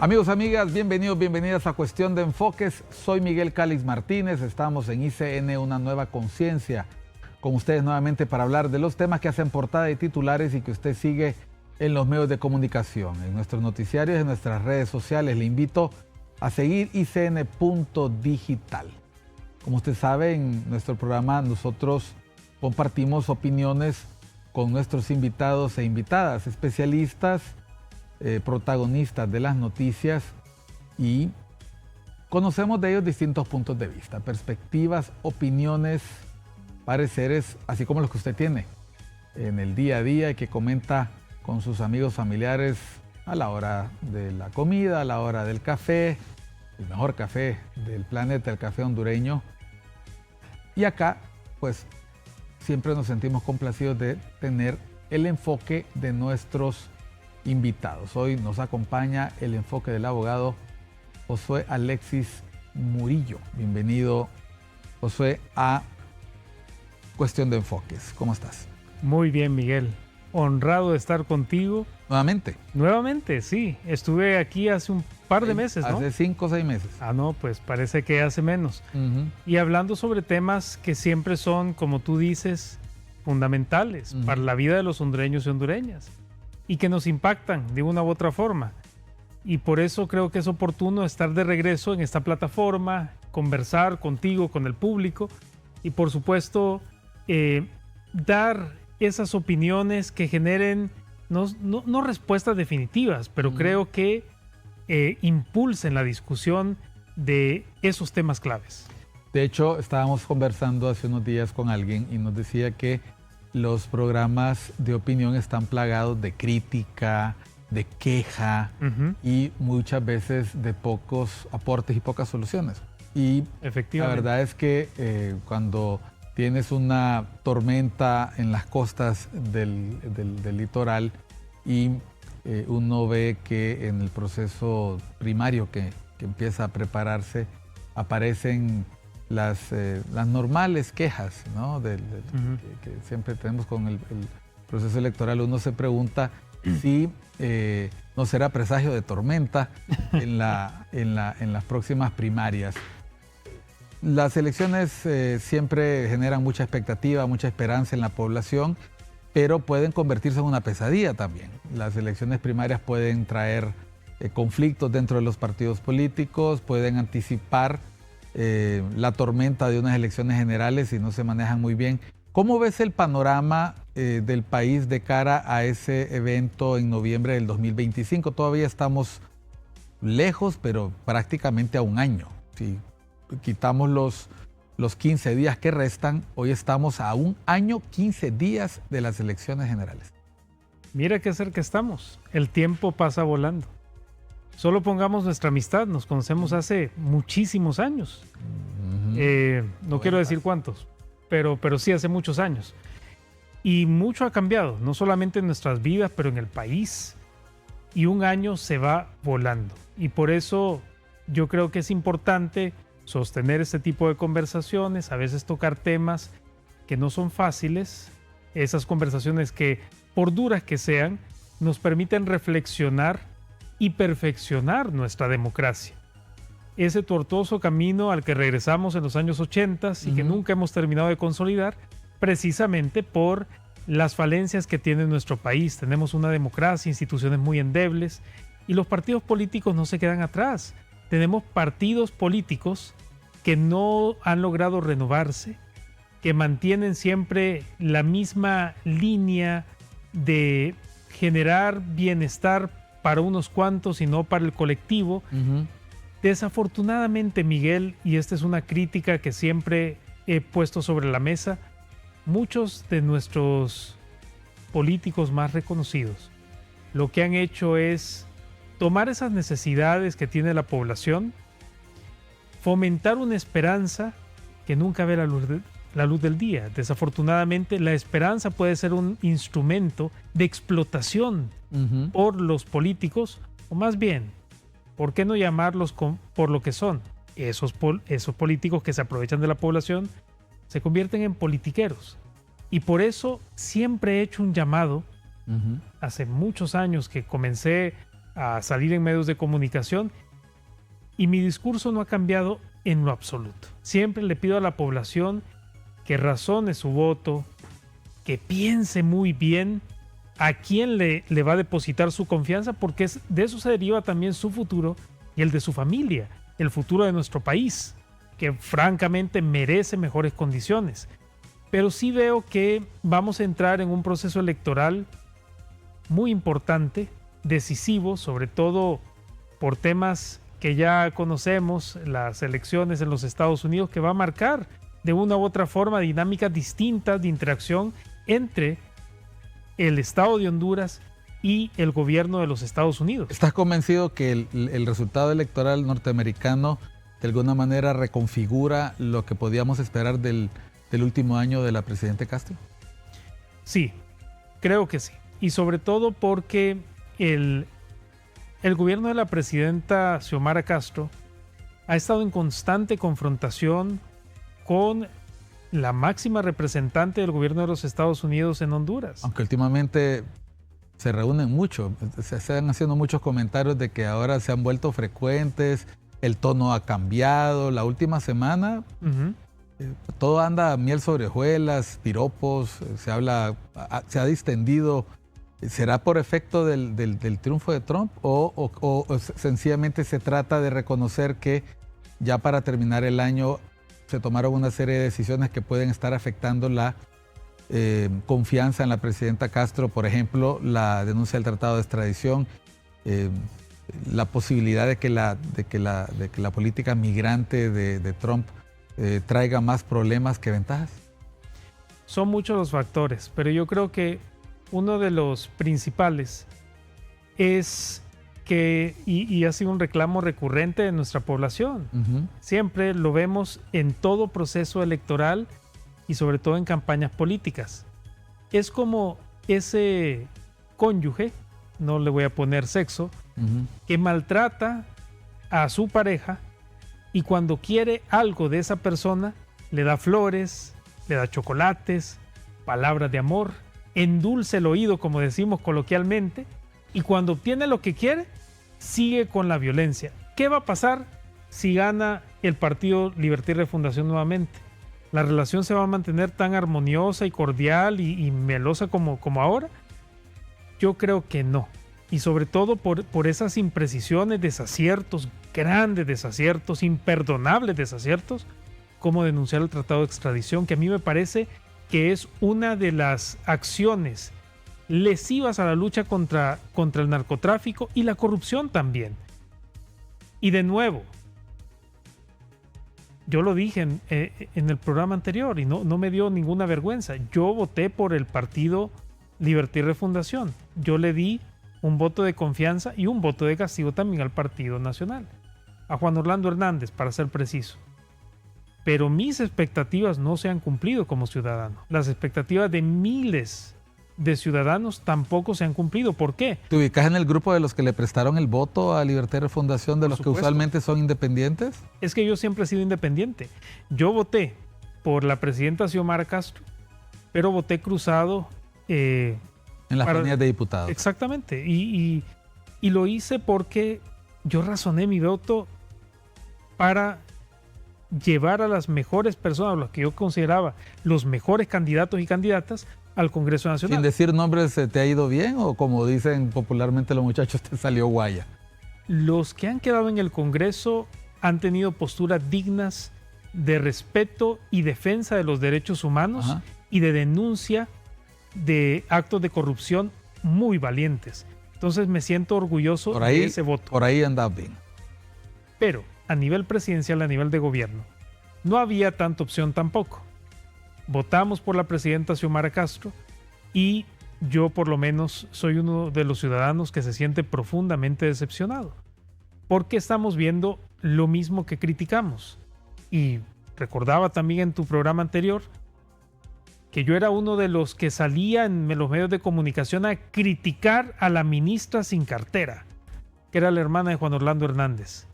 Amigos, amigas, bienvenidos, bienvenidas a Cuestión de Enfoques. Soy Miguel Calix Martínez, estamos en ICN Una Nueva Conciencia, con ustedes nuevamente para hablar de los temas que hacen portada y titulares y que usted sigue en los medios de comunicación, en nuestros noticiarios, en nuestras redes sociales. Le invito a seguir ICN.digital. Como usted sabe, en nuestro programa nosotros compartimos opiniones con nuestros invitados e invitadas, especialistas, protagonistas de las noticias, y conocemos de ellos distintos puntos de vista, perspectivas, opiniones, pareceres, así como los que usted tiene en el día a día y que comenta con sus amigos, familiares a la hora de la comida, a la hora del café, el mejor café del planeta, el café hondureño. Y acá, pues, siempre nos sentimos complacidos de tener el enfoque de nuestros invitados. Hoy nos acompaña el enfoque del abogado Josué Alexis Murillo. Bienvenido, Josué, a Cuestión de Enfoques. ¿Cómo estás? Muy bien, Miguel. Honrado de estar contigo. ¿Nuevamente? Nuevamente, sí. Estuve aquí hace un par de meses, ¿no? Hace 5 o 6 meses. Ah, no, pues parece que hace menos. Y hablando sobre temas que siempre son, como tú dices, fundamentales para la vida de los hondureños y hondureñas, y que nos impactan de una u otra forma. Y por eso creo que es oportuno estar de regreso en esta plataforma, conversar contigo, con el público, y por supuesto, dar esas opiniones que generen, no respuestas definitivas, pero creo que impulsen la discusión de esos temas claves. De hecho, estábamos conversando hace unos días con alguien y nos decía que los programas de opinión están plagados de crítica, de queja y muchas veces de pocos aportes y pocas soluciones. Y la verdad es que cuando tienes una tormenta en las costas del litoral y uno ve que en el proceso primario que empieza a prepararse aparecen las normales quejas, ¿no? que siempre tenemos con el proceso electoral. Uno se pregunta si no será presagio de tormenta en las próximas primarias. Las elecciones siempre generan mucha expectativa, mucha esperanza en la población, pero pueden convertirse en una pesadilla también. Las elecciones primarias pueden traer conflictos dentro de los partidos políticos, pueden anticipar la tormenta de unas elecciones generales si no se manejan muy bien. ¿Cómo ves el panorama del país de cara a ese evento en noviembre del 2025? Todavía estamos lejos, pero prácticamente a un año. Si quitamos los 15 días que restan, hoy estamos a un año, 15 días de las elecciones generales. Mira qué cerca estamos. El tiempo pasa volando. Solo pongamos nuestra amistad, nos conocemos hace muchísimos años. No quiero decir cuántos, pero sí hace muchos años. Y mucho ha cambiado, no solamente en nuestras vidas, pero en el país. Y un año se va volando. Y por eso yo creo que es importante sostener este tipo de conversaciones, a veces tocar temas que no son fáciles, esas conversaciones que, por duras que sean, nos permiten reflexionar y perfeccionar nuestra democracia. Ese tortuoso camino al que regresamos en los años 80 y que nunca hemos terminado de consolidar, precisamente por las falencias que tiene nuestro país. Tenemos una democracia, instituciones muy endebles, y los partidos políticos no se quedan atrás. Tenemos partidos políticos que no han logrado renovarse, que mantienen siempre la misma línea de generar bienestar para unos cuantos y no para el colectivo. Desafortunadamente, Miguel, y esta es una crítica que siempre he puesto sobre la mesa, muchos de nuestros políticos más reconocidos lo que han hecho es tomar esas necesidades que tiene la población, fomentar una esperanza que nunca ve la luz del día. Desafortunadamente, la esperanza puede ser un instrumento de explotación por los políticos, o más bien, ¿por qué no llamarlos por lo que son? Esos políticos que se aprovechan de la población se convierten en politiqueros. Y por eso siempre he hecho un llamado, hace muchos años que comencé a salir en medios de comunicación y mi discurso no ha cambiado en lo absoluto. Siempre le pido a la población que razone su voto, que piense muy bien a quién le va a depositar su confianza, porque de eso se deriva también su futuro y el de su familia, el futuro de nuestro país, que francamente merece mejores condiciones. Pero sí veo que vamos a entrar en un proceso electoral muy importante, decisivo, sobre todo por temas que ya conocemos, las elecciones en los Estados Unidos, que va a marcar de una u otra forma dinámicas distintas de interacción entre el Estado de Honduras y el gobierno de los Estados Unidos. ¿Estás convencido que el resultado electoral norteamericano de alguna manera reconfigura lo que podíamos esperar del último año de la presidenta Castro? Sí, creo que sí. Y sobre todo porque el gobierno de la presidenta Xiomara Castro ha estado en constante confrontación con la máxima representante del gobierno de los Estados Unidos en Honduras. Aunque últimamente se reúnen mucho, se están haciendo muchos comentarios de que ahora se han vuelto frecuentes, el tono ha cambiado. La última semana todo anda miel sobre hojuelas, piropos, se ha distendido. ¿Será por efecto del triunfo de Trump o sencillamente se trata de reconocer que ya para terminar el año se tomaron una serie de decisiones que pueden estar afectando la confianza en la presidenta Castro? Por ejemplo, la denuncia del tratado de extradición, la posibilidad de que la política migrante de Trump traiga más problemas que ventajas. Son muchos los factores, pero yo creo que uno de los principales es que, y ha sido un reclamo recurrente de nuestra población, siempre lo vemos en todo proceso electoral y sobre todo en campañas políticas. Es como ese cónyuge, no le voy a poner sexo, que maltrata a su pareja y cuando quiere algo de esa persona, le da flores, le da chocolates, palabras de amor, endulce el oído, como decimos coloquialmente, y cuando obtiene lo que quiere, sigue con la violencia. ¿Qué va a pasar si gana el Partido Libertad y Refundación nuevamente? ¿La relación se va a mantener tan armoniosa y cordial y melosa como ahora? Yo creo que no. Y sobre todo por esas imprecisiones, desaciertos, grandes desaciertos, imperdonables desaciertos, como denunciar el tratado de extradición, que a mí me parece que es una de las acciones lesivas a la lucha contra el narcotráfico y la corrupción también. Y de nuevo, yo lo dije en el programa anterior y no me dio ninguna vergüenza. Yo voté por el Partido Libertad y Refundación. Yo le di un voto de confianza y un voto de castigo también al Partido Nacional, a Juan Orlando Hernández, para ser preciso. Pero mis expectativas no se han cumplido como ciudadano. Las expectativas de miles de ciudadanos tampoco se han cumplido. ¿Por qué? ¿Te ubicas en el grupo de los que le prestaron el voto a Libertad y Refundación, de los que usualmente son independientes? Es que yo siempre he sido independiente. Yo voté por la presidenta Xiomara Castro, pero voté cruzado. En las líneas de diputados. Exactamente. Y lo hice porque yo razoné mi voto para llevar a las mejores personas, los que yo consideraba los mejores candidatos y candidatas, al Congreso Nacional. Sin decir nombres, ¿te ha ido bien o, como dicen popularmente los muchachos, te salió guaya? Los que han quedado en el Congreso han tenido posturas dignas de respeto y defensa de los derechos humanos y de denuncia de actos de corrupción muy valientes. Entonces me siento orgulloso de ese voto. Por ahí andaba bien. Pero a nivel presidencial, a nivel de gobierno, no había tanta opción tampoco. Votamos por la presidenta Xiomara Castro y yo por lo menos soy uno de los ciudadanos que se siente profundamente decepcionado, porque estamos viendo lo mismo que criticamos. Y recordaba también en tu programa anterior que yo era uno de los que salía en los medios de comunicación a criticar a la ministra sin cartera, que era la hermana de Juan Orlando Hernández.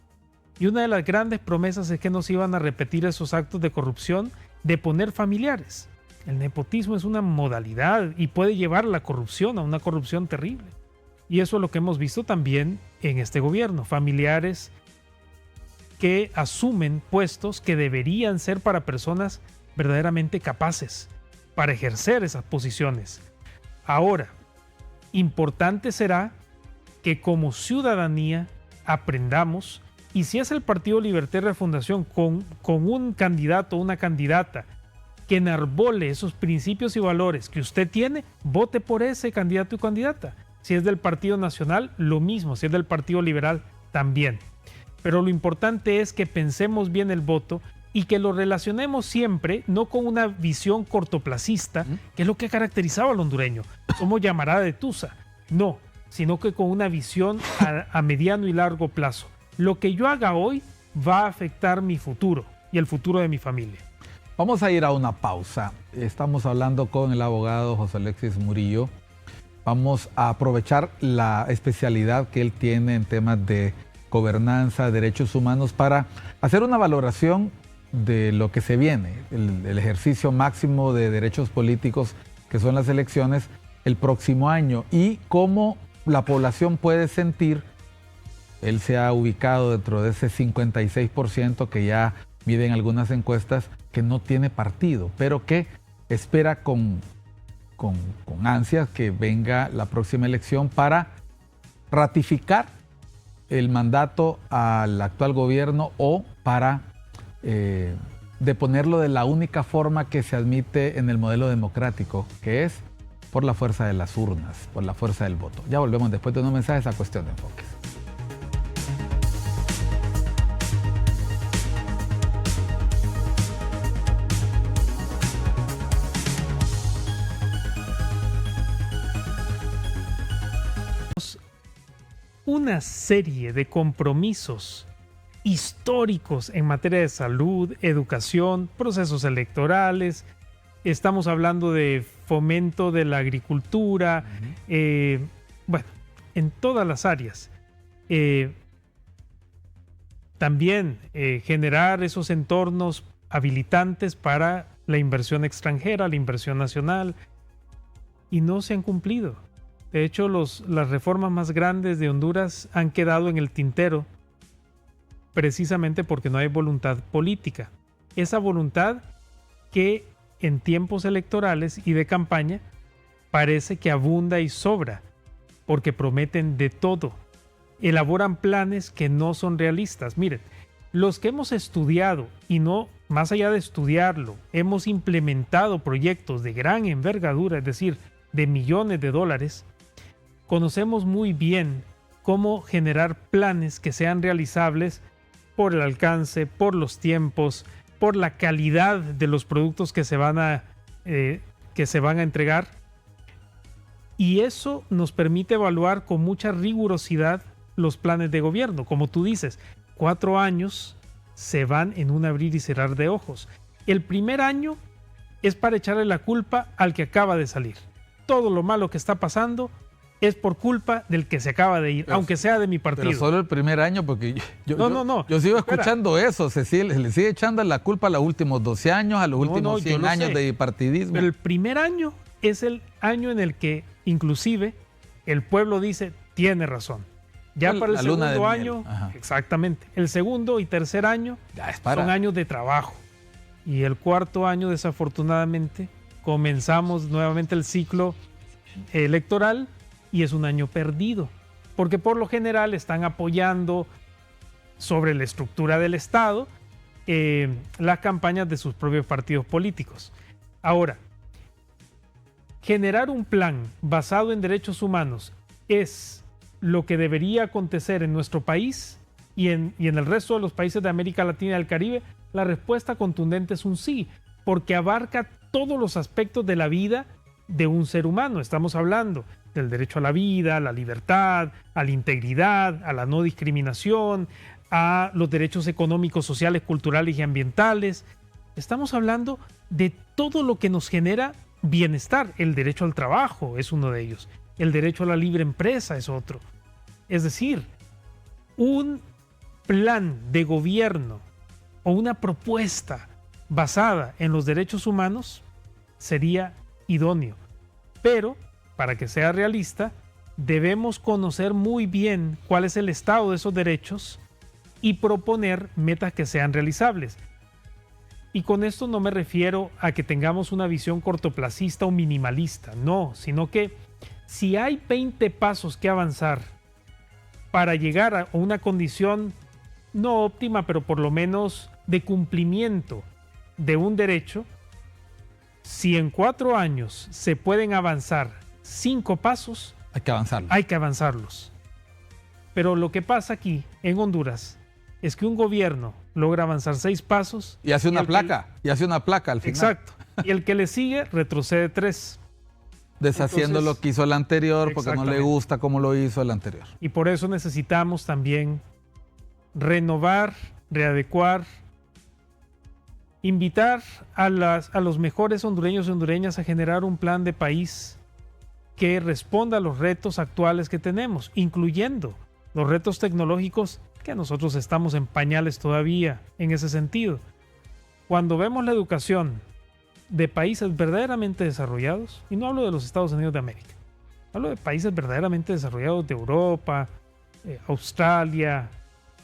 Y una de las grandes promesas es que no se iban a repetir esos actos de corrupción de poner familiares. El nepotismo es una modalidad y puede llevar la corrupción a una corrupción terrible. Y eso es lo que hemos visto también en este gobierno. Familiares que asumen puestos que deberían ser para personas verdaderamente capaces para ejercer esas posiciones. Ahora, importante será que como ciudadanía aprendamos, y si es el Partido Libertad de Fundación con un candidato o una candidata que enarbole esos principios y valores que usted tiene, vote por ese candidato y candidata. Si es del Partido Nacional, lo mismo. Si es del Partido Liberal, también. Pero lo importante es que pensemos bien el voto y que lo relacionemos siempre, no con una visión cortoplacista, que es lo que caracterizaba al hondureño. Somos llamarada de tusa. No, sino que con una visión a mediano y largo plazo. Lo que yo haga hoy va a afectar mi futuro y el futuro de mi familia. Vamos a ir a una pausa. Estamos hablando con el abogado José Alexis Murillo. Vamos a aprovechar la especialidad que él tiene en temas de gobernanza, derechos humanos, para hacer una valoración de lo que se viene, el ejercicio máximo de derechos políticos que son las elecciones el próximo año y cómo la población puede sentir. Él se ha ubicado dentro de ese 56% que ya miden algunas encuestas, que no tiene partido, pero que espera con ansias que venga la próxima elección para ratificar el mandato al actual gobierno o para deponerlo de la única forma que se admite en el modelo democrático, que es por la fuerza de las urnas, por la fuerza del voto. Ya volvemos después de unos mensajes a Cuestión de Enfoques. Una serie de compromisos históricos en materia de salud, educación, procesos electorales. Estamos hablando de fomento de la agricultura, bueno, en todas las áreas. También generar esos entornos habilitantes para la inversión extranjera, la inversión nacional, y no se han cumplido. De hecho, las reformas más grandes de Honduras han quedado en el tintero precisamente porque no hay voluntad política. Esa voluntad que en tiempos electorales y de campaña parece que abunda y sobra, porque prometen de todo. Elaboran planes que no son realistas. Miren, los que hemos estudiado y no, más allá de estudiarlo, hemos implementado proyectos de gran envergadura, es decir, de millones de dólares, conocemos muy bien cómo generar planes que sean realizables por el alcance, por los tiempos, por la calidad de los productos que se van a entregar. Y eso nos permite evaluar con mucha rigurosidad los planes de gobierno. Como tú dices, 4 años se van en un abrir y cerrar de ojos. El primer año es para echarle la culpa al que acaba de salir. Todo lo malo que está pasando es por culpa del que se acaba de ir, aunque sea de mi partido. Pero solo el primer año, porque yo sigo escuchando eso, se le sigue echando la culpa a los últimos 12 años, a los últimos 100 años de bipartidismo. Pero el primer año es el año en el que inclusive el pueblo dice, tiene razón. Ya para el segundo año, exactamente, el segundo y tercer año son años de trabajo. Y el cuarto año, desafortunadamente, comenzamos nuevamente el ciclo electoral y es un año perdido, porque por lo general están apoyando sobre la estructura del Estado las campañas de sus propios partidos políticos. Ahora, generar un plan basado en derechos humanos es lo que debería acontecer en nuestro país y en el resto de los países de América Latina y del Caribe. La respuesta contundente es un sí, porque abarca todos los aspectos de la vida de un ser humano. Estamos hablando del derecho a la vida, a la libertad, a la integridad, a la no discriminación, a los derechos económicos, sociales, culturales y ambientales. Estamos hablando de todo lo que nos genera bienestar. El derecho al trabajo es uno de ellos. El derecho a la libre empresa es otro. Es decir, un plan de gobierno o una propuesta basada en los derechos humanos sería idóneo. Pero, para que sea realista, debemos conocer muy bien cuál es el estado de esos derechos y proponer metas que sean realizables. Y con esto no me refiero a que tengamos una visión cortoplacista o minimalista, no, sino que si hay 20 pasos que avanzar para llegar a una condición no óptima, pero por lo menos de cumplimiento de un derecho, si en 4 años se pueden avanzar 5 pasos, hay que avanzarlos. Pero lo que pasa aquí en Honduras es que un gobierno logra avanzar 6 pasos. Y hace una placa al final. Exacto. Y el que le sigue retrocede 3. Deshaciendo lo que hizo el anterior porque no le gusta cómo lo hizo el anterior. Y por eso necesitamos también renovar, readecuar, invitar a los mejores hondureños y hondureñas a generar un plan de país que responda a los retos actuales que tenemos, incluyendo los retos tecnológicos que nosotros estamos en pañales todavía en ese sentido. Cuando vemos la educación de países verdaderamente desarrollados, y no hablo de los Estados Unidos de América, hablo de países verdaderamente desarrollados de Europa, Australia,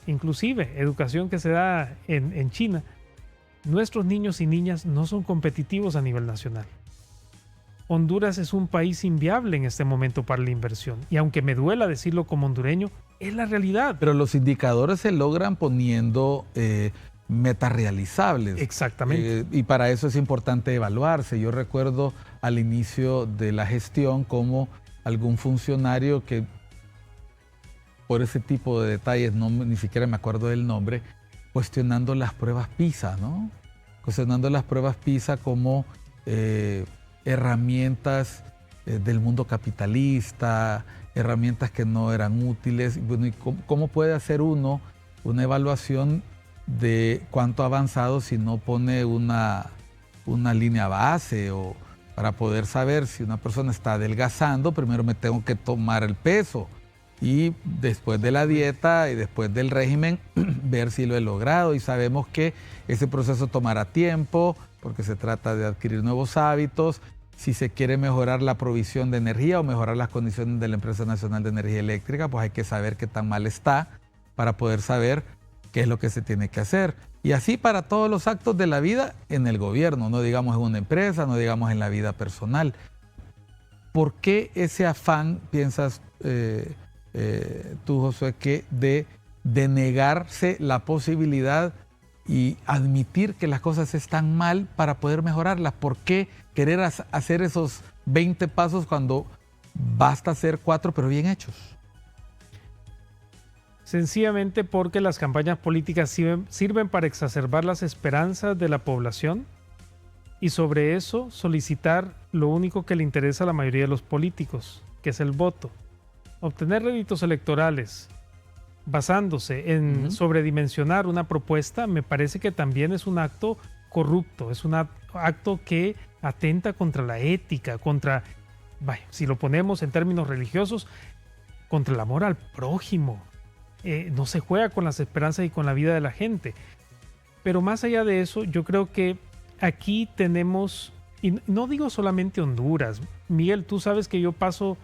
inclusive educación que se da en China, nuestros niños y niñas no son competitivos a nivel nacional. Honduras es un país inviable en este momento para la inversión. Y aunque me duela decirlo como hondureño, es la realidad. Pero los indicadores se logran poniendo metas realizables. Exactamente. Y para eso es importante evaluarse. Yo recuerdo al inicio de la gestión como algún funcionario que, por ese tipo de detalles, ni siquiera me acuerdo del nombre, cuestionando las pruebas PISA, ¿no? Cuestionando las pruebas PISA como herramientas del mundo capitalista, herramientas que no eran útiles. Bueno, ¿y cómo puede hacer uno una evaluación de cuánto ha avanzado si no pone una línea base? O para poder saber si una persona está adelgazando, primero me tengo que tomar el peso y después de la dieta y después del régimen ver si lo he logrado, y sabemos que ese proceso tomará tiempo porque se trata de adquirir nuevos hábitos. Si se quiere mejorar la provisión de energía o mejorar las condiciones de la Empresa Nacional de Energía Eléctrica, pues hay que saber qué tan mal está para poder saber qué es lo que se tiene que hacer. Y así para todos los actos de la vida en el gobierno, no digamos en una empresa, no digamos en la vida personal. ¿Por qué ese afán, piensas tú, Josué, que de negarse la posibilidad y admitir que las cosas están mal para poder mejorarlas? ¿Por qué querer hacer esos 20 pasos cuando basta hacer 4 pero bien hechos? Sencillamente porque las campañas políticas sirven para exacerbar las esperanzas de la población y sobre eso solicitar lo único que le interesa a la mayoría de los políticos, que es el voto. Obtener réditos electorales basándose en sobredimensionar una propuesta me parece que también es un acto corrupto, es un acto que atenta contra la ética, si lo ponemos en términos religiosos, contra el amor al prójimo. No se juega con las esperanzas y con la vida de la gente. Pero más allá de eso, yo creo que aquí tenemos, y no digo solamente Honduras, Miguel, tú sabes que yo paso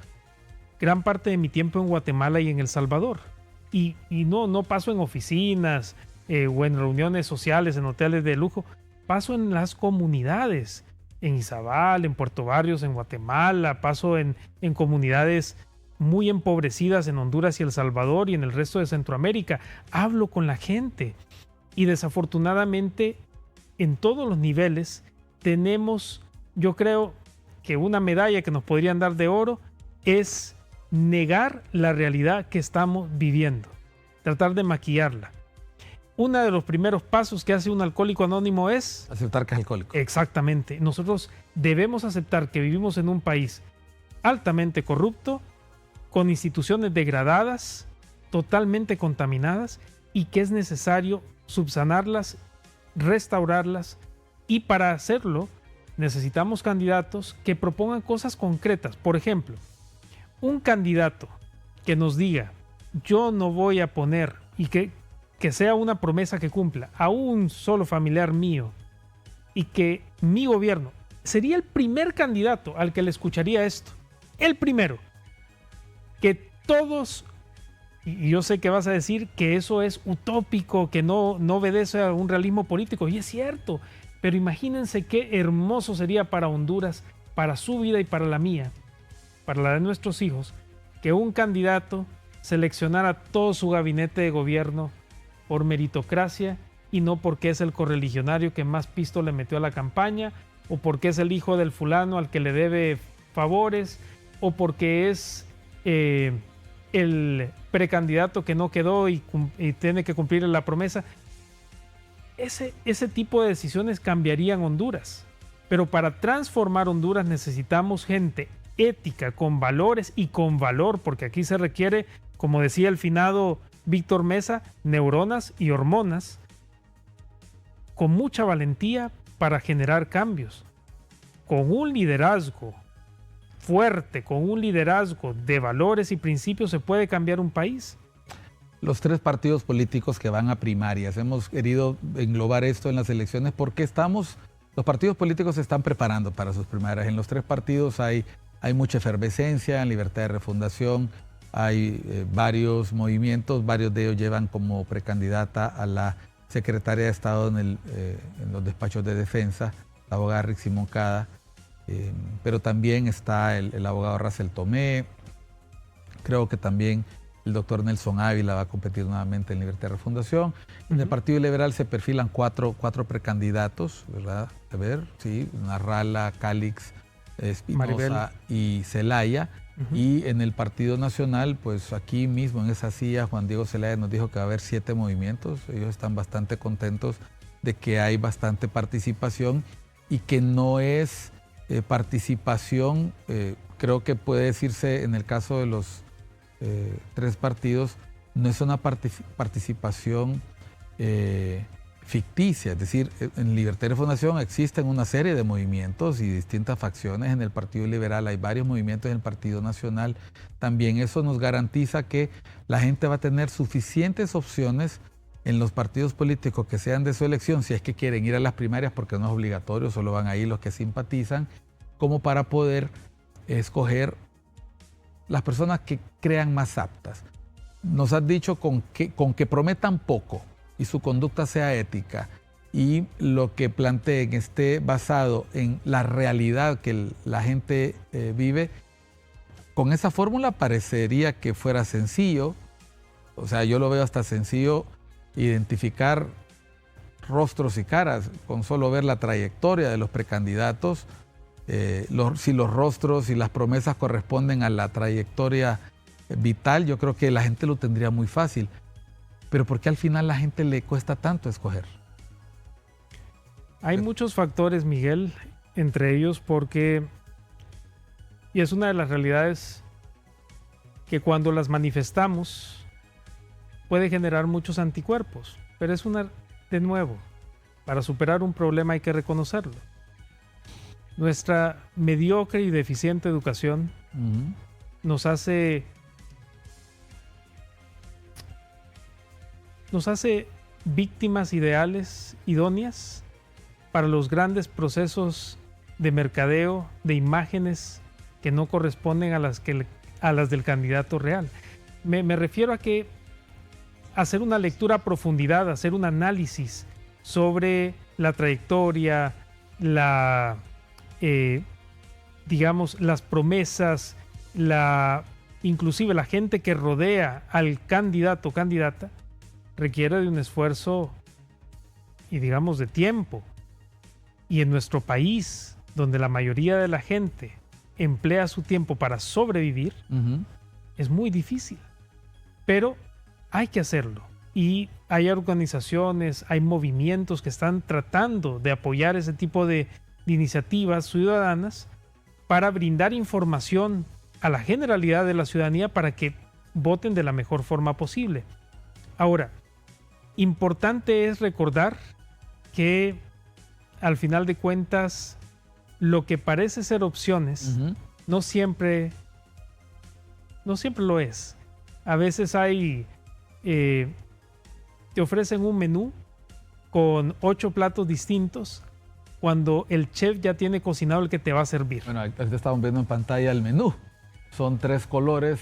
gran parte de mi tiempo en Guatemala y en El Salvador. Y no paso en oficinas o en reuniones sociales, en hoteles de lujo. Paso en las comunidades, en Izabal, en Puerto Barrios, en Guatemala. Paso en comunidades muy empobrecidas en Honduras y El Salvador y en el resto de Centroamérica. Hablo con la gente y desafortunadamente en todos los niveles tenemos, yo creo que una medalla que nos podrían dar de oro es negar la realidad que estamos viviendo, tratar de maquillarla. Uno de los primeros pasos que hace un alcohólico anónimo es aceptar que es alcohólico. Exactamente. Nosotros debemos aceptar que vivimos en un país altamente corrupto, con instituciones degradadas, totalmente contaminadas, y que es necesario subsanarlas, restaurarlas, y para hacerlo necesitamos candidatos que propongan cosas concretas. Por ejemplo, un candidato que nos diga, yo no voy a poner, y que sea una promesa que cumpla, a un solo familiar mío, y que mi gobierno sería el primer candidato al que le escucharía esto, el primero. que todos, y yo sé que vas a decir que eso es utópico, que no obedece a un realismo político, y es cierto, pero imagínense qué hermoso sería para Honduras, para su vida y para la mía, para la de nuestros hijos, que un candidato seleccionara todo su gabinete de gobierno por meritocracia y no porque es el correligionario que más pisto le metió a la campaña, o porque es el hijo del fulano al que le debe favores, o porque es el precandidato que no quedó y tiene que cumplir la promesa. Ese tipo de decisiones cambiarían Honduras. Pero para transformar Honduras necesitamos gente ética, con valores y con valor, porque aquí se requiere, como decía el finado Víctor Mesa, neuronas y hormonas, con mucha valentía para generar cambios, con un liderazgo fuerte, con un liderazgo de valores y principios se puede cambiar un país. Los 3 partidos políticos que van a primarias, hemos querido englobar esto en las elecciones porque los partidos políticos se están preparando para sus primarias. En los 3 partidos hay mucha efervescencia, en Libertad de Refundación hay varios movimientos, varios de ellos llevan como precandidata a la secretaria de Estado en los despachos de defensa, la abogada Rixi Moncada, pero también está el abogado Racel Tomé, creo que también el doctor Nelson Ávila va a competir nuevamente en Libertad de Refundación. En el Partido Liberal se perfilan cuatro precandidatos, ¿verdad? A ver, sí, Narrala, Cálix, Espinosa y Zelaya. Y en el Partido Nacional, pues aquí mismo en esa silla, Juan Diego Zelaya nos dijo que va a haber 7 movimientos. Ellos están bastante contentos de que hay bastante participación y que no es participación, creo que puede decirse en el caso de los 3 partidos, no es una participación ficticia, es decir, en Libertad de Fundación existen una serie de movimientos y distintas facciones. En el Partido Liberal hay varios movimientos, en el Partido Nacional también. Eso nos garantiza que la gente va a tener suficientes opciones en los partidos políticos que sean de su elección, si es que quieren ir a las primarias, porque no es obligatorio, solo van a ir los que simpatizan, como para poder escoger las personas que crean más aptas. Nos has dicho con que prometan poco y su conducta sea ética y lo que planteen esté basado en la realidad que la gente vive, con esa fórmula parecería que fuera sencillo. O sea, yo lo veo hasta sencillo identificar rostros y caras con solo ver la trayectoria de los precandidatos, si los rostros y las promesas corresponden a la trayectoria vital, yo creo que la gente lo tendría muy fácil. Pero ¿por qué al final a la gente le cuesta tanto escoger? Hay muchos factores, Miguel, entre ellos porque, y es una de las realidades que cuando las manifestamos puede generar muchos anticuerpos, pero de nuevo, para superar un problema hay que reconocerlo. Nuestra mediocre y deficiente educación nos hace víctimas ideales, idóneas para los grandes procesos de mercadeo, de imágenes que no corresponden a las del candidato real. Me refiero a que hacer una lectura a profundidad, hacer un análisis sobre la trayectoria, digamos, las promesas, inclusive la gente que rodea al candidato o candidata, requiere de un esfuerzo y, digamos, de tiempo. Y en nuestro país, donde la mayoría de la gente emplea su tiempo para sobrevivir, es muy difícil. Pero hay que hacerlo. Y hay organizaciones, hay movimientos que están tratando de apoyar ese tipo de iniciativas ciudadanas para brindar información a la generalidad de la ciudadanía para que voten de la mejor forma posible. Ahora, importante es recordar que al final de cuentas lo que parece ser opciones no siempre lo es. A veces te ofrecen un menú con 8 platos distintos cuando el chef ya tiene cocinado el que te va a servir. Bueno, ahorita estamos viendo en pantalla el menú. Son 3 colores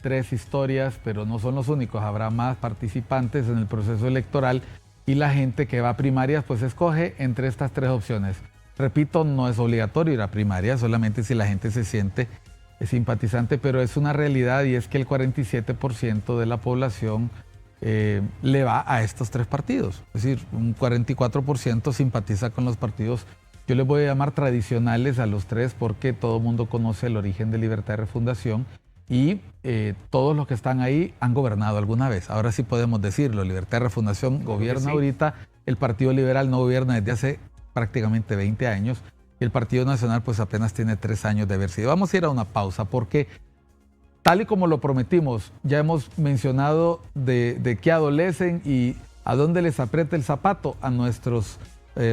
3 historias, pero no son los únicos. Habrá más participantes en el proceso electoral y la gente que va a primarias pues escoge entre estas 3 opciones. Repito, no es obligatorio ir a primaria, solamente si la gente se siente simpatizante, pero es una realidad y es que el 47% de la población le va a estos 3 partidos. Es decir, un 44% simpatiza con los partidos, yo les voy a llamar tradicionales a los 3 porque todo el mundo conoce el origen de Libertad y Refundación y todos los que están ahí han gobernado alguna vez. Ahora sí podemos decirlo, Libertad y Refundación gobierna ahorita, el Partido Liberal no gobierna desde hace prácticamente 20 años y el Partido Nacional pues apenas tiene 3 años de haber sido. Vamos a ir a una pausa porque tal y como lo prometimos, ya hemos mencionado de qué adolecen y a dónde les aprieta el zapato a nuestros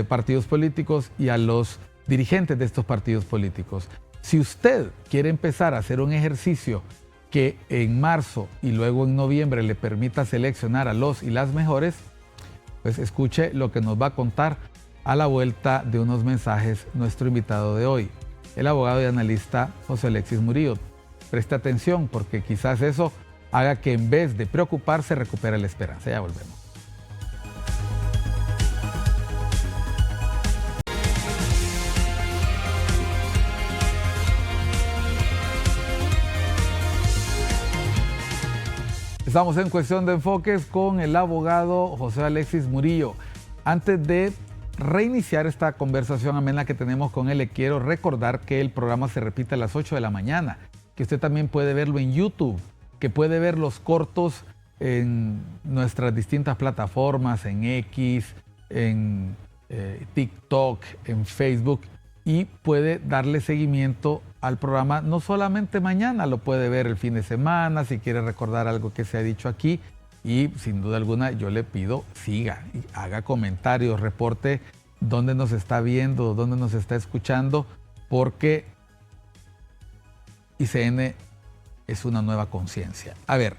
partidos políticos y a los dirigentes de estos partidos políticos. Si usted quiere empezar a hacer un ejercicio que en marzo y luego en noviembre le permita seleccionar a los y las mejores, pues escuche lo que nos va a contar a la vuelta de unos mensajes nuestro invitado de hoy, el abogado y analista José Alexis Murillo. Preste atención porque quizás eso haga que en vez de preocuparse recupere la esperanza. Ya volvemos. Estamos en Cuestión de Enfoques con el abogado José Alexis Murillo. Antes de reiniciar esta conversación amena que tenemos con él, le quiero recordar que el programa se repite a las 8 de la mañana, que usted también puede verlo en YouTube, que puede ver los cortos en nuestras distintas plataformas, en X, en TikTok, en Facebook, y puede darle seguimiento al programa, no solamente mañana, lo puede ver el fin de semana, si quiere recordar algo que se ha dicho aquí. Y sin duda alguna yo le pido siga y haga comentarios, reporte dónde nos está viendo, dónde nos está escuchando, porque ICN es una nueva conciencia. A ver,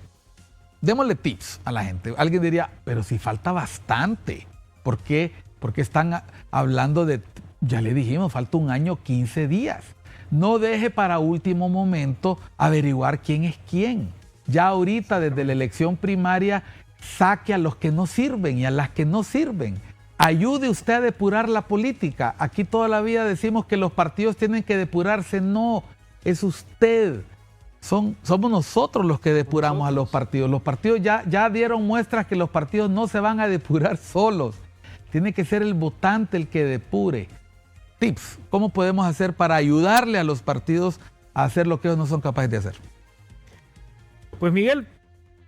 démosle tips a la gente. Alguien diría, pero si falta bastante, ¿por qué están hablando de, ya le dijimos, falta 1 año, 15 días? No deje para último momento averiguar quién es quién. Ya ahorita, desde la elección primaria, saque a los que no sirven y a las que no sirven. Ayude usted a depurar la política. Aquí toda la vida decimos que los partidos tienen que depurarse. No, es usted. Somos nosotros los que depuramos a los partidos. Los partidos ya dieron muestras que los partidos no se van a depurar solos. Tiene que ser el votante el que depure. Tips, ¿cómo podemos hacer para ayudarle a los partidos a hacer lo que ellos no son capaces de hacer? Pues Miguel,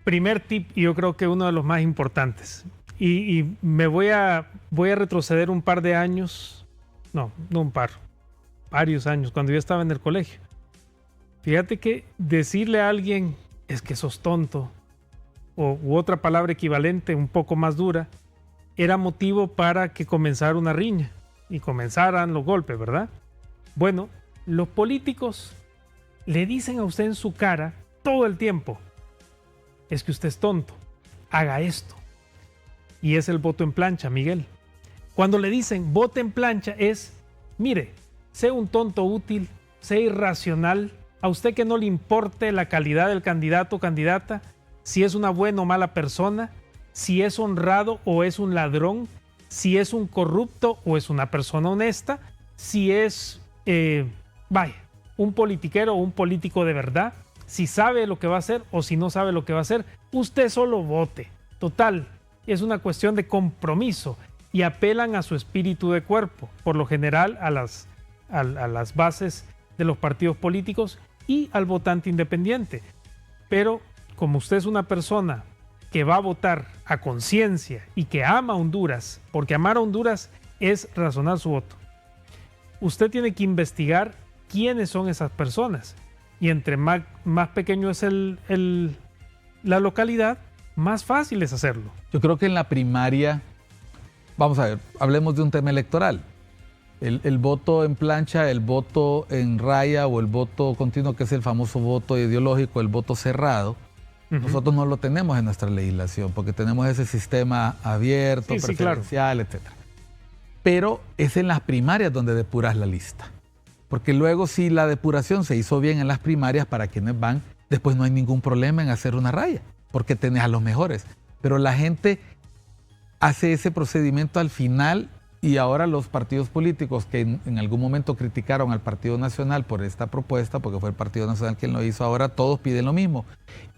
primer tip, y yo creo que uno de los más importantes, y me voy a retroceder un par de años, no un par, varios años, cuando yo estaba en el colegio. Fíjate que decirle a alguien, es que sos tonto, u otra palabra equivalente, un poco más dura, era motivo para que comenzara una riña, y comenzaran los golpes, ¿verdad? Bueno, los políticos le dicen a usted en su cara, todo el tiempo, es que usted es tonto, haga esto. Y es el voto en plancha, Miguel. Cuando le dicen voto en plancha es, mire, sé un tonto útil, sé irracional, a usted que no le importe la calidad del candidato o candidata, si es una buena o mala persona, si es honrado o es un ladrón, si es un corrupto o es una persona honesta, si es, un politiquero o un político de verdad, si sabe lo que va a hacer o si no sabe lo que va a hacer, usted solo vote. Total, es una cuestión de compromiso y apelan a su espíritu de cuerpo, por lo general a las bases de los partidos políticos y al votante independiente. Pero como usted es una persona que va a votar a conciencia y que ama a Honduras, porque amar a Honduras es razonar su voto, usted tiene que investigar quiénes son esas personas. Y entre más pequeño es la localidad, más fácil es hacerlo. Yo creo que en la primaria, vamos a ver, hablemos de un tema electoral. El voto en plancha, el voto en raya o el voto continuo, que es el famoso voto ideológico, el voto cerrado, nosotros no lo tenemos en nuestra legislación porque tenemos ese sistema abierto, preferencial, etc. Pero es en las primarias donde depuras la lista. Porque luego si la depuración se hizo bien en las primarias, para quienes van, después no hay ningún problema en hacer una raya, porque tenés a los mejores. Pero la gente hace ese procedimiento al final y ahora los partidos políticos que en algún momento criticaron al Partido Nacional por esta propuesta, porque fue el Partido Nacional quien lo hizo, ahora todos piden lo mismo,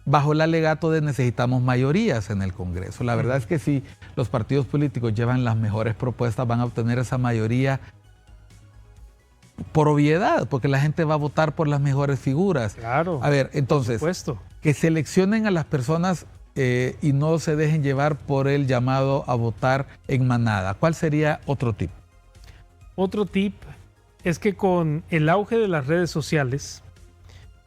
bajo el alegato de necesitamos mayorías en el Congreso. La verdad es que si los partidos políticos llevan las mejores propuestas, van a obtener esa mayoría por obviedad, porque la gente va a votar por las mejores figuras. Claro. A ver, entonces, que seleccionen a las personas y no se dejen llevar por el llamado a votar en manada. ¿Cuál sería otro tip? Otro tip es que con el auge de las redes sociales,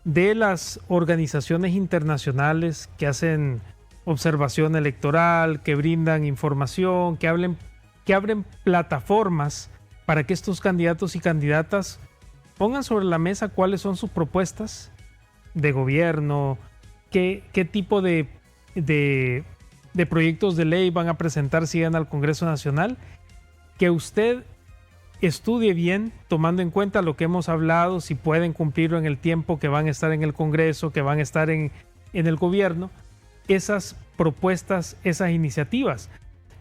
de las organizaciones internacionales que hacen observación electoral, que brindan información, que abren plataformas para que estos candidatos y candidatas pongan sobre la mesa cuáles son sus propuestas de gobierno, qué tipo de proyectos de ley van a presentar si llegan al Congreso Nacional, que usted estudie bien, tomando en cuenta lo que hemos hablado, si pueden cumplirlo en el tiempo que van a estar en el Congreso, que van a estar en el gobierno, esas propuestas, esas iniciativas.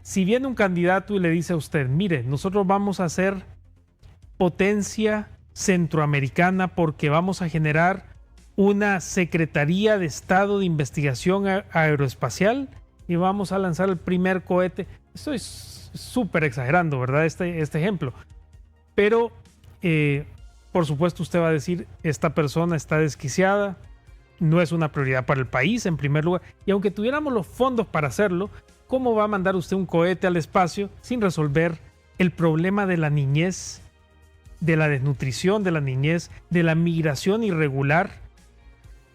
Si viene un candidato y le dice a usted, mire, nosotros vamos a ser potencia centroamericana porque vamos a generar una Secretaría de Estado de Investigación Aeroespacial y vamos a lanzar el primer cohete. Estoy súper exagerando, ¿verdad? Este ejemplo. Pero, por supuesto, usted va a decir, esta persona está desquiciada, no es una prioridad para el país, en primer lugar. Y aunque tuviéramos los fondos para hacerlo, ¿cómo va a mandar usted un cohete al espacio sin resolver el problema de la niñez, de la desnutrición de la niñez, de la migración irregular?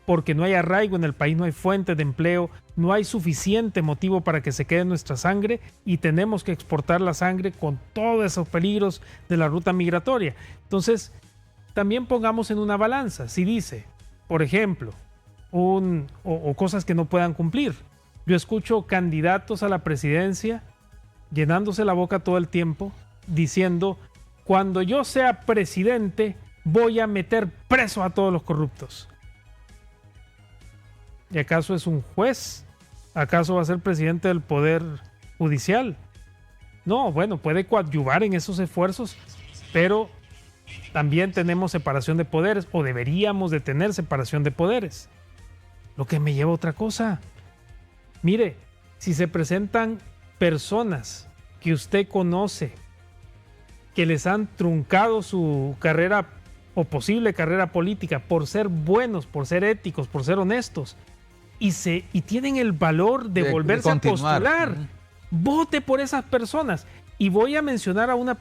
Porque no hay arraigo en el país, no hay fuentes de empleo, no hay suficiente motivo para que se quede nuestra sangre y tenemos que exportar la sangre con todos esos peligros de la ruta migratoria. Entonces, también pongamos en una balanza. Si dice, por ejemplo, o cosas que no puedan cumplir. Yo escucho candidatos a la presidencia llenándose la boca todo el tiempo diciendo, cuando yo sea presidente voy a meter preso a todos los corruptos. ¿Y acaso es un juez? ¿Acaso va a ser presidente del Poder Judicial? No, bueno, puede coadyuvar en esos esfuerzos, pero también tenemos separación de poderes, o deberíamos de tener separación de poderes. Lo que me lleva a otra cosa. Mire, si se presentan personas que usted conoce, que les han truncado su carrera o posible carrera política por ser buenos, por ser éticos, por ser honestos, y tienen el valor de volverse a postular, vote por esas personas. Y voy a mencionar a una,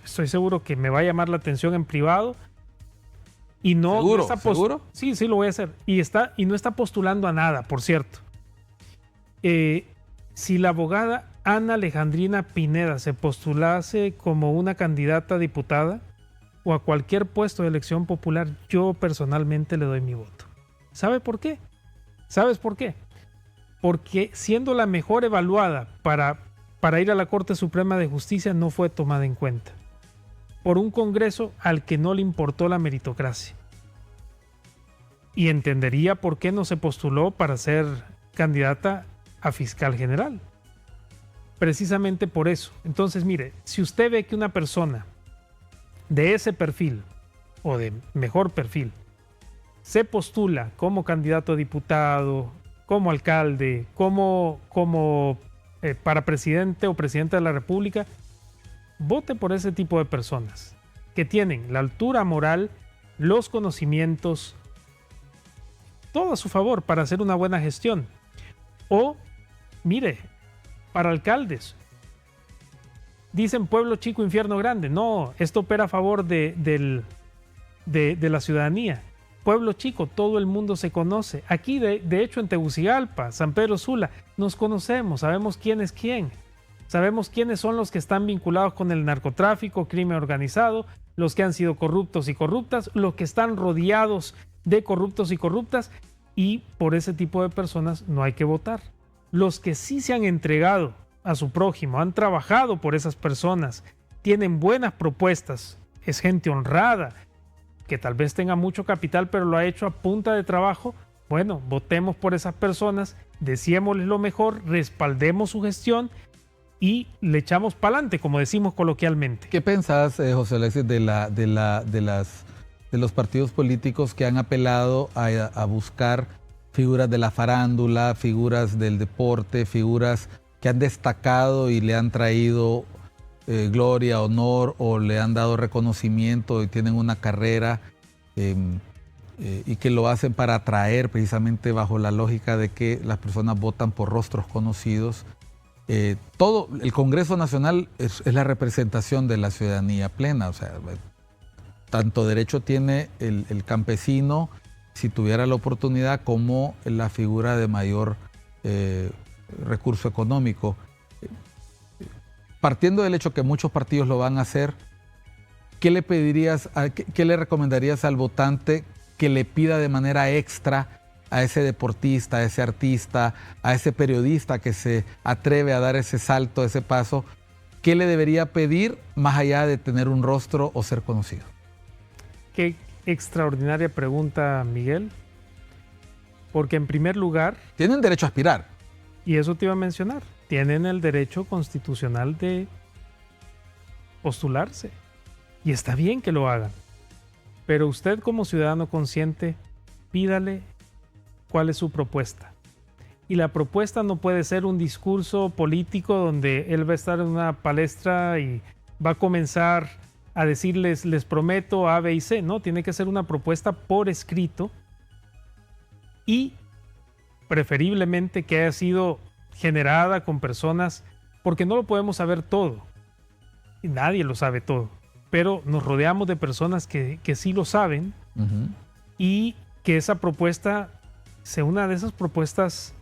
estoy seguro que me va a llamar la atención en privado, y no, ¿Seguro? Sí, lo voy a hacer. Y no está postulando a nada, por cierto. Si la abogada Ana Alejandrina Pineda se postulase como una candidata a diputada o a cualquier puesto de elección popular, yo personalmente le doy mi voto. ¿Sabe por qué? ¿Sabes por qué? Porque siendo la mejor evaluada para ir a la Corte Suprema de Justicia, no fue tomada en cuenta por un Congreso al que no le importó la meritocracia. Y entendería por qué no se postuló para ser candidata a fiscal general. Precisamente por eso. Entonces, mire, si usted ve que una persona de ese perfil o de mejor perfil se postula como candidato a diputado, como alcalde, como para presidente o presidenta de la República, vote por ese tipo de personas que tienen la altura moral, los conocimientos, todo a su favor para hacer una buena gestión. O, mire, para alcaldes, dicen pueblo chico, infierno grande. No, esto opera a favor de la ciudadanía. Pueblo chico, todo el mundo se conoce. Aquí, de hecho, en Tegucigalpa, San Pedro Sula, nos conocemos, sabemos quién es quién. Sabemos quiénes son los que están vinculados con el narcotráfico, crimen organizado, los que han sido corruptos y corruptas, los que están rodeados de corruptos y corruptas, y por ese tipo de personas no hay que votar. Los que sí se han entregado a su prójimo, han trabajado por esas personas, tienen buenas propuestas, es gente honrada, que tal vez tenga mucho capital, pero lo ha hecho a punta de trabajo, Bueno, votemos por esas personas, deseémosles lo mejor, respaldemos su gestión y le echamos para adelante, como decimos coloquialmente. ¿Qué pensás, José Alexis, de los partidos políticos que han apelado a buscar figuras de la farándula, figuras del deporte, figuras que han destacado y le han traído gloria, honor, o le han dado reconocimiento y tienen una carrera y que lo hacen para atraer, precisamente bajo la lógica de que las personas votan por rostros conocidos? Todo el Congreso Nacional es la representación de la ciudadanía plena, o sea, tanto derecho tiene el campesino, si tuviera la oportunidad, como la figura de mayor recurso económico. Partiendo del hecho que muchos partidos lo van a hacer, ¿qué le pedirías, qué le recomendarías al votante que le pida de manera extra a ese deportista, a ese artista, a ese periodista que se atreve a dar ese salto, ese paso? ¿Qué le debería pedir más allá de tener un rostro o ser conocido? Qué extraordinaria pregunta, Miguel. Porque en primer lugar... Tienen derecho a aspirar. Y eso te iba a mencionar. Tienen el derecho constitucional de postularse. Y está bien que lo hagan. Pero usted, como ciudadano consciente, pídale cuál es su propuesta. Y la propuesta no puede ser un discurso político donde él va a estar en una palestra y va a comenzar a decirles, les prometo A, B y C. No, tiene que ser una propuesta por escrito y preferiblemente que haya sido generada con personas, porque no lo podemos saber todo. Y nadie lo sabe todo. Pero nos rodeamos de personas que sí lo saben, y que esa propuesta sea una de esas propuestas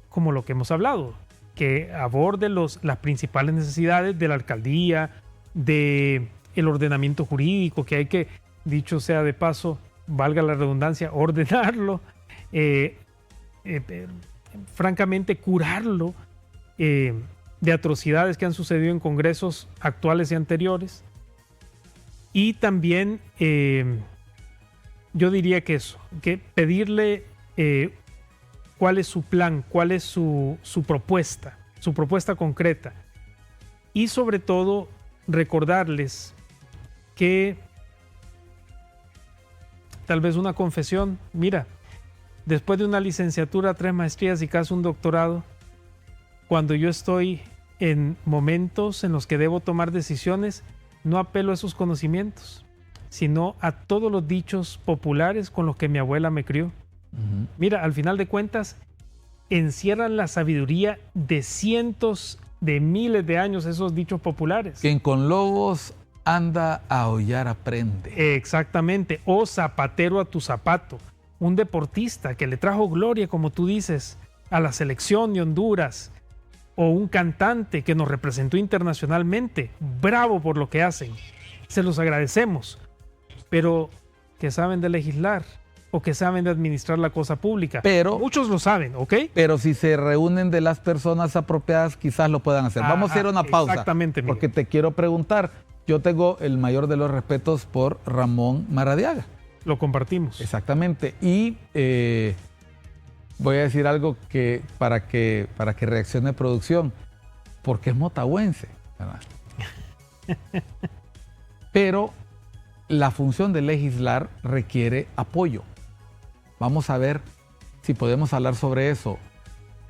como lo que hemos hablado, que aborde las principales necesidades de la alcaldía, del ordenamiento jurídico, que hay que, dicho sea de paso, valga la redundancia, ordenarlo, francamente curarlo de atrocidades que han sucedido en congresos actuales y anteriores. Y también yo diría que eso, que pedirle cuál es su plan, cuál es su propuesta concreta. Y sobre todo recordarles que tal vez una confesión, mira, después de una licenciatura, 3 maestrías y casi un doctorado, cuando yo estoy en momentos en los que debo tomar decisiones, no apelo a esos conocimientos, sino a todos los dichos populares con los que mi abuela me crió. Mira, al final de cuentas, encierran la sabiduría de cientos de miles de años esos dichos populares. Quien con lobos anda a hollar aprende. Exactamente, o zapatero a tu zapato. Un deportista que le trajo gloria, como tú dices, a la selección de Honduras, o un cantante que nos representó internacionalmente. Bravo por lo que hacen, se los agradecemos, pero que saben de legislar o que saben de administrar la cosa pública. Pero muchos lo saben, ¿ok? Pero si se reúnen de las personas apropiadas, quizás lo puedan hacer. Vamos a ir a una pausa. Exactamente, Miguel. Porque te quiero preguntar, yo tengo el mayor de los respetos por Ramón Maradiaga. Lo compartimos. Exactamente. Y voy a decir algo que para que reaccione producción, porque es motahuense, ¿verdad? Pero la función de legislar requiere apoyo. Vamos a ver si podemos hablar sobre eso.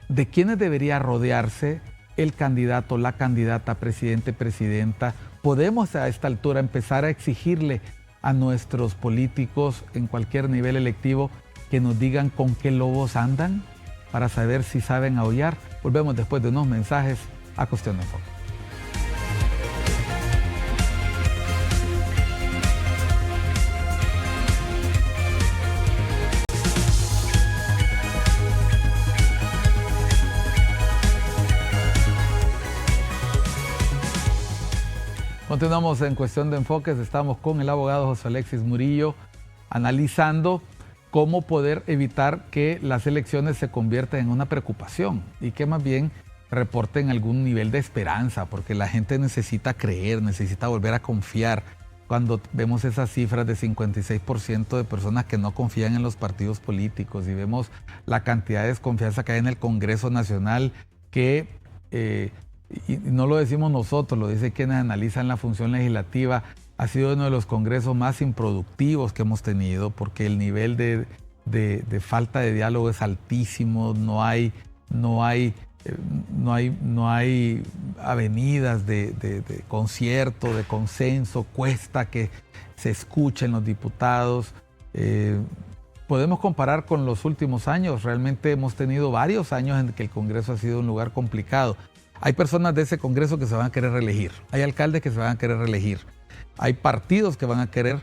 ¿De quiénes debería rodearse el candidato, la candidata, presidente, presidenta? ¿Podemos a esta altura empezar a exigirle a nuestros políticos en cualquier nivel electivo que nos digan con qué lobos andan para saber si saben aullar? Volvemos después de unos mensajes a Cuestión de Enfoque. Continuamos en Cuestión de Enfoques. Estamos con el abogado José Alexis Murillo analizando cómo poder evitar que las elecciones se conviertan en una preocupación y que más bien reporten algún nivel de esperanza, porque la gente necesita creer, necesita volver a confiar. cuando vemos esas cifras de 56% de personas que no confían en los partidos políticos y vemos la cantidad de desconfianza que hay en el Congreso Nacional, que, y no lo decimos nosotros, lo dicen quienes analizan la función legislativa, ha sido uno de los congresos más improductivos que hemos tenido, porque el nivel de falta de diálogo es altísimo, no hay avenidas de concierto, de consenso, cuesta que se escuchen los diputados. Podemos comparar con los últimos años, realmente hemos tenido varios años en que el Congreso ha sido un lugar complicado. Hay personas de ese Congreso que se van a querer reelegir, hay alcaldes que se van a querer reelegir, hay partidos que van a querer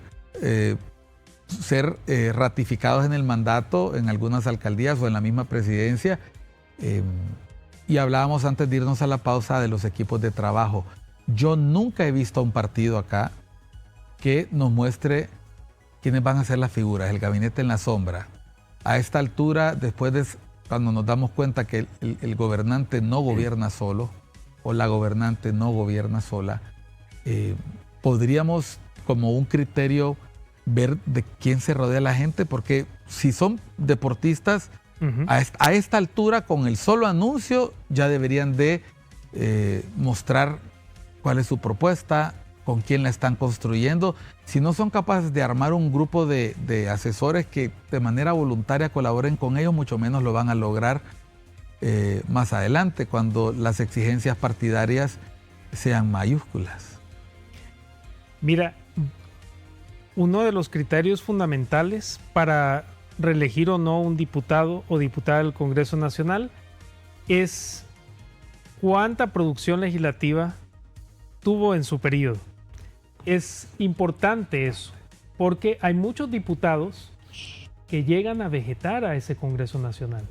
ser ratificados en el mandato, en algunas alcaldías o en la misma presidencia. Y hablábamos antes de irnos a la pausa de los equipos de trabajo. Yo nunca he visto a un partido acá que nos muestre quiénes van a ser las figuras, el gabinete en la sombra. A esta altura, después de cuando nos damos cuenta que el gobernante no gobierna solo o la gobernante no gobierna sola, podríamos como un criterio ver de quién se rodea la gente, porque si son deportistas, a esta altura, con el solo anuncio, ya deberían de mostrar cuál es su propuesta, con quién la están construyendo. Si no son capaces de armar un grupo de asesores que de manera voluntaria colaboren con ellos, mucho menos lo van a lograr más adelante, cuando las exigencias partidarias sean mayúsculas. Mira, uno de los criterios fundamentales para reelegir o no un diputado o diputada del Congreso Nacional es cuánta producción legislativa tuvo en su periodo. Es importante eso, porque hay muchos diputados que llegan a vegetar a ese Congreso Nacional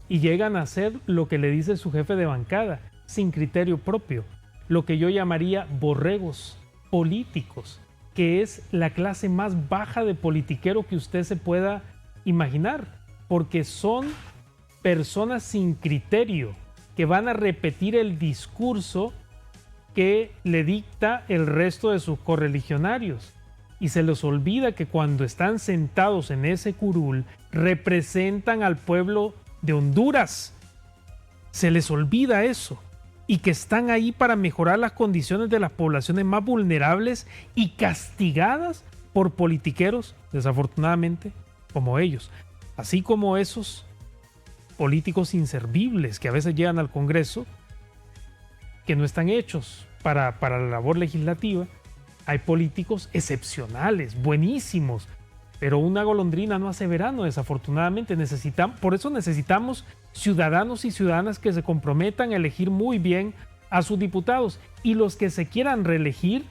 y llegan a hacer lo que le dice su jefe de bancada, sin criterio propio, lo que yo llamaría borregos políticos, que es la clase más baja de politiquero que usted se pueda imaginar, porque son personas sin criterio que van a repetir el discurso que le dicta el resto de sus correligionarios. Y se les olvida que cuando están sentados en ese curul representan al pueblo de Honduras. Se les olvida eso. Y que están ahí para mejorar las condiciones de las poblaciones más vulnerables y castigadas por politiqueros, desafortunadamente, como ellos. Así como esos políticos inservibles que a veces llegan al Congreso, que no están hechos para la labor legislativa. Hay políticos excepcionales, buenísimos, pero una golondrina no hace verano, desafortunadamente. Por eso necesitamos ciudadanos y ciudadanas que se comprometan a elegir muy bien a sus diputados. Y los que se quieran reelegir,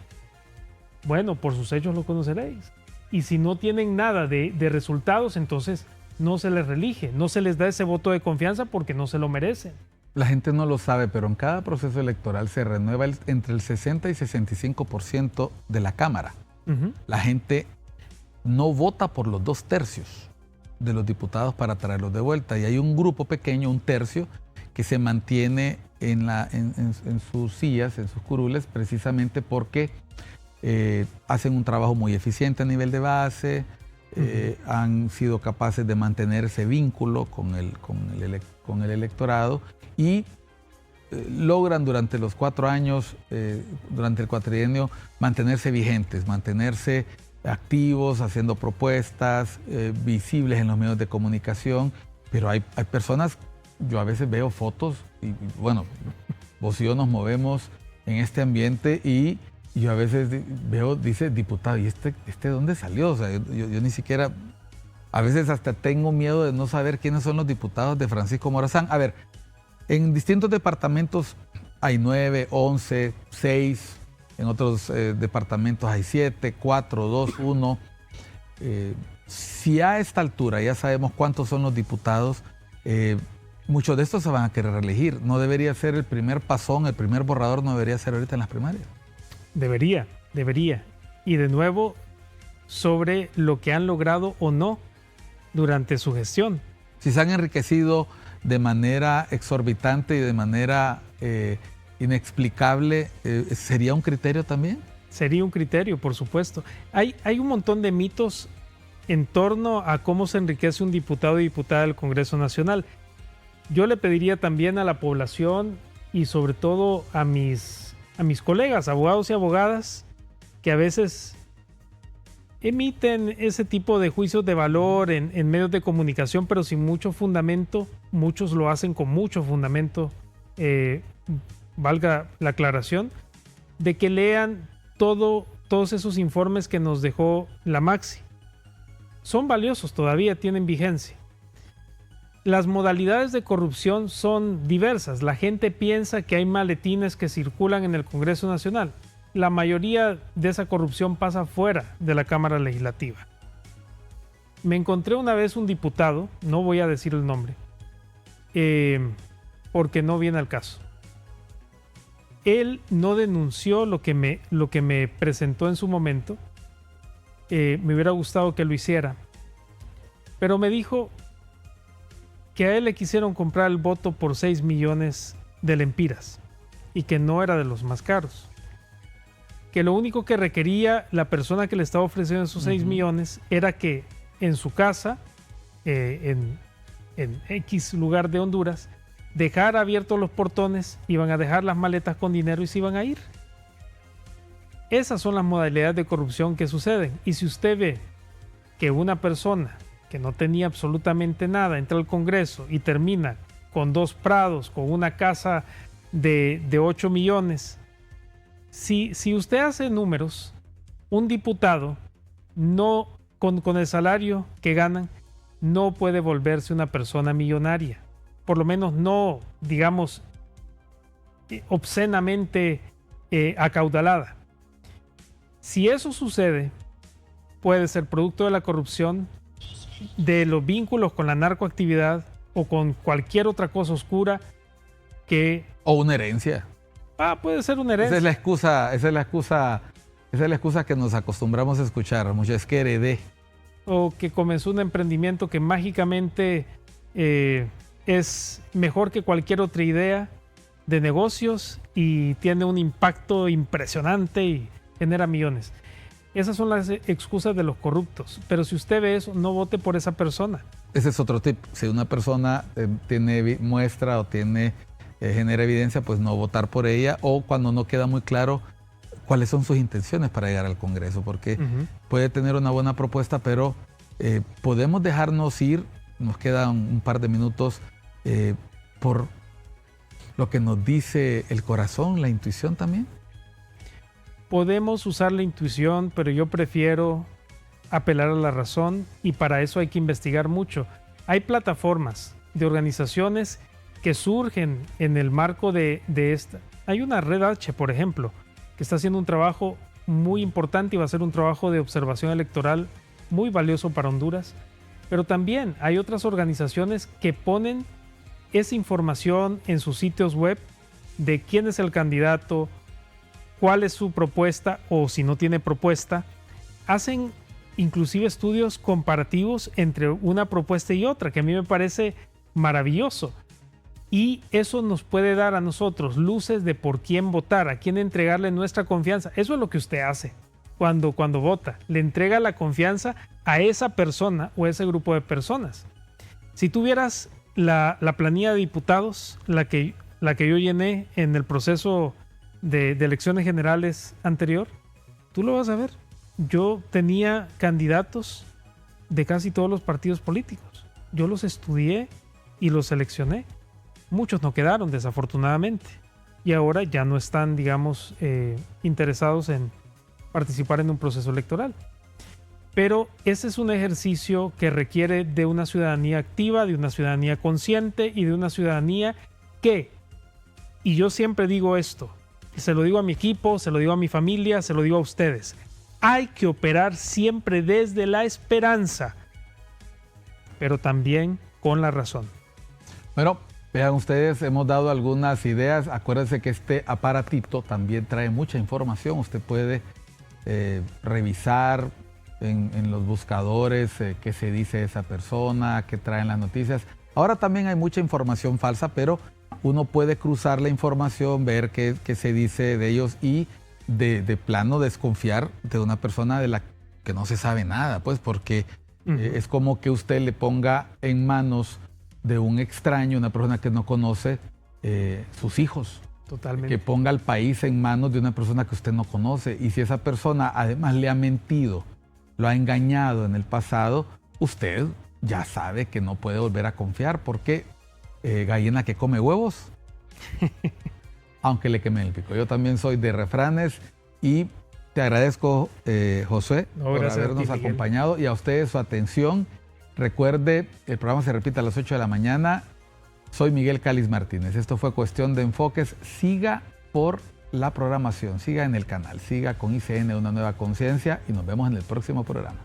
bueno, por sus hechos lo conoceréis. Y si no tienen nada de resultados, entonces no se les reelige, no se les da ese voto de confianza porque no se lo merecen. La gente no lo sabe, pero en cada proceso electoral se renueva entre el 60 y 65% de la Cámara. La gente no vota por los 2/3 de los diputados para traerlos de vuelta. Y hay un grupo pequeño, 1/3, que se mantiene en sus sillas, en sus curules, precisamente porque hacen un trabajo muy eficiente a nivel de base, han sido capaces de mantener ese vínculo con el electorado y logran durante los 4 años, durante el cuatrienio, mantenerse vigentes, mantenerse activos, haciendo propuestas, visibles en los medios de comunicación. Pero hay personas, yo a veces veo fotos y bueno, vos y yo nos movemos en este ambiente y yo a veces veo, dice diputado, ¿y este dónde salió? O sea, yo ni siquiera, a veces hasta tengo miedo de no saber quiénes son los diputados de Francisco Morazán. A ver, en distintos departamentos hay 9, 11, 6, en otros departamentos hay 7, 4, 2, 1. Si a esta altura ya sabemos cuántos son los diputados, muchos de estos se van a querer reelegir. No debería ser el primer pasón, el primer borrador no debería ser ahorita en las primarias. Debería. Y de nuevo, sobre lo que han logrado o no durante su gestión. Si se han enriquecido de manera exorbitante y de manera inexplicable, ¿sería un criterio también? Sería un criterio, por supuesto. Hay un montón de mitos en torno a cómo se enriquece un diputado y diputada del Congreso Nacional. Yo le pediría también a la población y sobre todo a mis colegas, abogados y abogadas, que a veces emiten ese tipo de juicios de valor en medios de comunicación, pero sin mucho fundamento. Muchos lo hacen con mucho fundamento, valga la aclaración, de que lean todos esos informes que nos dejó la Maxi. Son valiosos, todavía tienen vigencia. Las modalidades de corrupción son diversas. La gente piensa que hay maletines que circulan en el Congreso Nacional. La mayoría de esa corrupción pasa fuera de la Cámara Legislativa. Me encontré una vez un diputado, no voy a decir el nombre, porque no viene al caso. Él no denunció lo que me presentó en su momento. Me hubiera gustado que lo hiciera, pero me dijo que a él le quisieron comprar el voto por 6 millones de lempiras y que no era de los más caros, que lo único que requería la persona que le estaba ofreciendo esos 6 millones era que en su casa, en X lugar de Honduras, dejara abiertos los portones, iban a dejar las maletas con dinero y se iban a ir. Esas son las modalidades de corrupción que suceden. Y si usted ve que una persona que no tenía absolutamente nada entra al Congreso y termina con 2 prados, con una casa de 8 millones, si usted hace números, un diputado no con el salario que ganan no puede volverse una persona millonaria. Por lo menos no, digamos, obscenamente acaudalada. Si eso sucede, puede ser producto de la corrupción, de los vínculos con la narcoactividad o con cualquier otra cosa oscura que... O una herencia. Puede ser una herencia. Esa es la excusa que nos acostumbramos a escuchar mucho, es que heredé. O que comenzó un emprendimiento que mágicamente es mejor que cualquier otra idea de negocios y tiene un impacto impresionante y genera millones. Esas son las excusas de los corruptos. Pero si usted ve eso, no vote por esa persona. Ese es otro tip. Si una persona muestra o genera evidencia, pues no votar por ella, o cuando no queda muy claro cuáles son sus intenciones para llegar al Congreso, porque puede tener una buena propuesta, pero podemos dejarnos ir, nos quedan un par de minutos, por lo que nos dice el corazón, la intuición también. Podemos usar la intuición, pero yo prefiero apelar a la razón y para eso hay que investigar mucho. Hay plataformas de organizaciones que surgen en el marco de esta. Hay una Red H, por ejemplo, que está haciendo un trabajo muy importante y va a ser un trabajo de observación electoral muy valioso para Honduras. Pero también hay otras organizaciones que ponen esa información en sus sitios web de quién es el candidato, cuál es su propuesta o si no tiene propuesta. Hacen inclusive estudios comparativos entre una propuesta y otra, que a mí me parece maravilloso. Y eso nos puede dar a nosotros luces de por quién votar, a quién entregarle nuestra confianza. Eso es lo que usted hace cuando vota. Le entrega la confianza a esa persona o a ese grupo de personas. Si tuvieras la planilla de diputados, la que yo llené en el proceso de elecciones generales anterior, tú lo vas a ver. Yo tenía candidatos de casi todos los partidos políticos. Yo los estudié y los seleccioné. Muchos no quedaron, desafortunadamente, y ahora ya no están, digamos, interesados en participar en un proceso electoral. Pero ese es un ejercicio que requiere de una ciudadanía activa, de una ciudadanía consciente y de una ciudadanía que, y yo siempre digo esto, se lo digo a mi equipo, se lo digo a mi familia, se lo digo a ustedes, hay que operar siempre desde la esperanza, pero también con la razón. Bueno, vean ustedes, hemos dado algunas ideas. Acuérdense que este aparatito también trae mucha información. Usted puede revisar en los buscadores qué se dice esa persona, qué traen las noticias. Ahora también hay mucha información falsa, pero uno puede cruzar la información, ver qué se dice de ellos y de plano desconfiar de una persona de la que no se sabe nada, pues porque es como que usted le ponga en manos de un extraño, una persona que no conoce, sus hijos. Totalmente. Que ponga al país en manos de una persona que usted no conoce. Y si esa persona además le ha mentido, lo ha engañado en el pasado, usted ya sabe que no puede volver a confiar porque gallina que come huevos, aunque le quemen el pico. Yo también soy de refranes y te agradezco, José, por habernos acompañado y a ustedes su atención. Recuerde, el programa se repite a las 8 de la mañana. Soy Miguel Cáliz Martínez. Esto fue Cuestión de Enfoques. Siga por la programación, siga en el canal, siga con ICN Una Nueva Conciencia y nos vemos en el próximo programa.